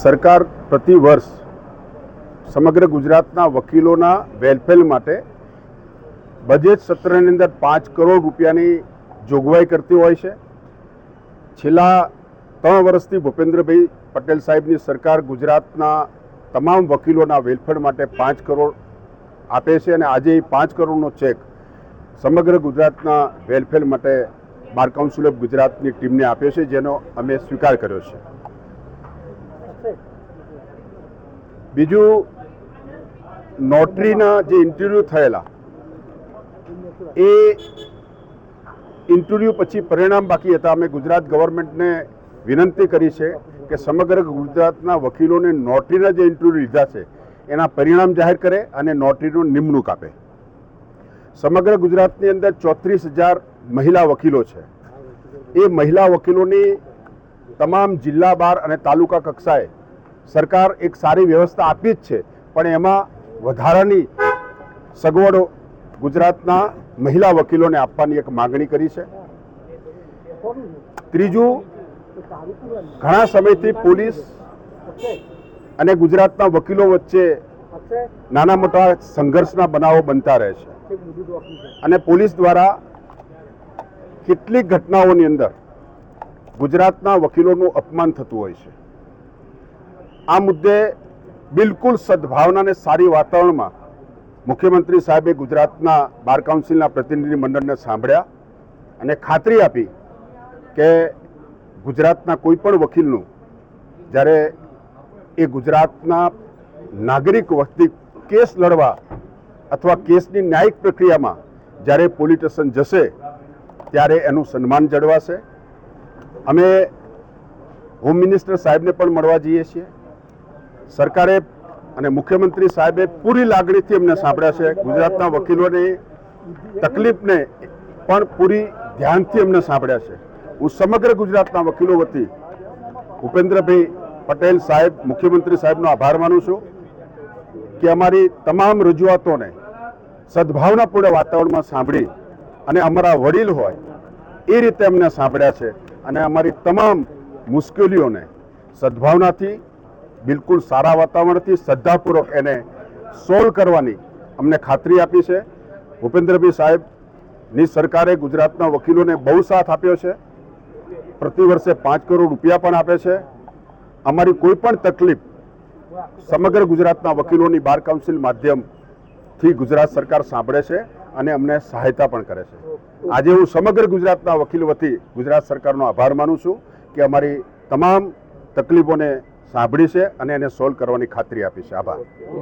સરકાર પ્રતિ વર્ષ સમગ્ર ગુજરાતના વકીલોના વેલફેર માટે બજેટ સત્રની અંદર 5 કરોડ રૂપિયાની જોગવાઈ કરતી હોય છે। છેલ્લા 3 વર્ષથી ભૂપેન્દ્રભાઈ પટેલ સાહેબની સરકાર ગુજરાતના તમામ વકીલોના વેલફેર માટે 5 કરોડ આપે છે અને આજે એ 5 કરોડનો ચેક સમગ્ર ગુજરાતના વેલફેર માટે બાર કાઉન્સિલ ઓફ ગુજરાતની ટીમને આપ્યો છે, જેનો અમે સ્વીકાર કર્યો છે। બીજું, નોટરીના જે ઇન્ટરવ્યૂ થયેલા એ ઇન્ટરવ્યૂ પછી પરિણામ બાકી હતા। અમે ગુજરાત ગવર્મેન્ટને વિનંતી કરી છે કે સમગ્ર ગુજરાતના વકીલોને નોટરીના જે ઇન્ટરવ્યૂ લીધા છે એના પરિણામ જાહેર કરે અને નોટરીનું નિમણૂક આપે। સમગ્ર ગુજરાતની અંદર 34,000 મહિલા વકીલો છે। એ મહિલા વકીલોની તમામ જિલ્લા બાર અને તાલુકા કક્ષાએ સરકાર એક સારી વ્યવસ્થા આપી જ છે, પણ એમાં વધારાની સગવડો ગુજરાતના મહિલા વકીલોને આપવાની એક માગણી કરી છે। ત્રીજું, ઘણા સમયથી પોલીસ અને ગુજરાતના વકીલો વચ્ચે નાના મોટા સંઘર્ષના બનાવો બનતા રહે છે અને પોલીસ દ્વારા કેટલીક ઘટનાઓની અંદર ગુજરાતના વકીલોનું અપમાન થતું હોય છે। આ મુદ્દે બિલકુલ સદભાવના અને સારી વાતાવરણમાં મુખ્યમંત્રી સાહેબે ગુજરાતના બાર કાઉન્સિલના પ્રતિનિધિ મંડળને સાંભળ્યા અને ખાતરી આપી કે ગુજરાતના કોઈ પણ વકીલનું જ્યારે એ ગુજરાતના નાગરિક વખતે કેસ લડવા અથવા કેસની ન્યાયિક પ્રક્રિયામાં જ્યારે પોલીસ સ્ટેશન જશે ત્યારે એનું સન્માન જળવાશે। અમે હોમ મિનિસ્ટર સાહેબને પણ મળવા જઈએ છીએ। સરકારે અને મુખ્યમંત્રી સાહેબે પૂરી લાગણીથી અમને સાંભળ્યા છે। ગુજરાતના વકીલોની તકલીફને પણ પૂરી ધ્યાનથી અમને સાંભળ્યા છે। હું સમગ્ર ગુજરાતના વકીલો વતી ભૂપેન્દ્રભાઈ પટેલ સાહેબ, મુખ્યમંત્રી સાહેબનો આભાર માનું છું કે અમારી તમામ રજૂઆતોને સદભાવનાપૂર્ણ વાતાવરણમાં સાંભળી અને અમારા વડીલ હોય એ રીતે અમને સાંભળ્યા છે અને અમારી તમામ મુશ્કેલીઓને સદભાવનાથી બિલકુલ સારા વાતાવરણથી શ્રદ્ધાપૂર્વક એને સોલ્વ કરવાની અમને ખાતરી આપી છે। ભૂપેન્દ્રભાઈ સાહેબની સરકારે ગુજરાતના વકીલોને બહુ સાથ આપ્યો છે। પ્રતિ વર્ષે 5 કરોડ રૂપિયા પણ આપે છે। અમારી કોઈ પણ તકલીફ સમગ્ર ગુજરાતના વકીલોની બાર કાઉન્સિલ માધ્યમથી ગુજરાત સરકાર સાંભળે છે અને અમને સહાયતા પણ કરે છે। આજે હું સમગ્ર ગુજરાતના વકીલ વતી ગુજરાત સરકારનો આભાર માનું છું કે અમારી તમામ તકલીફોને સાંભળી છે અને એને સોલ્વ કરવાની ખાતરી આપી છે। આભાર।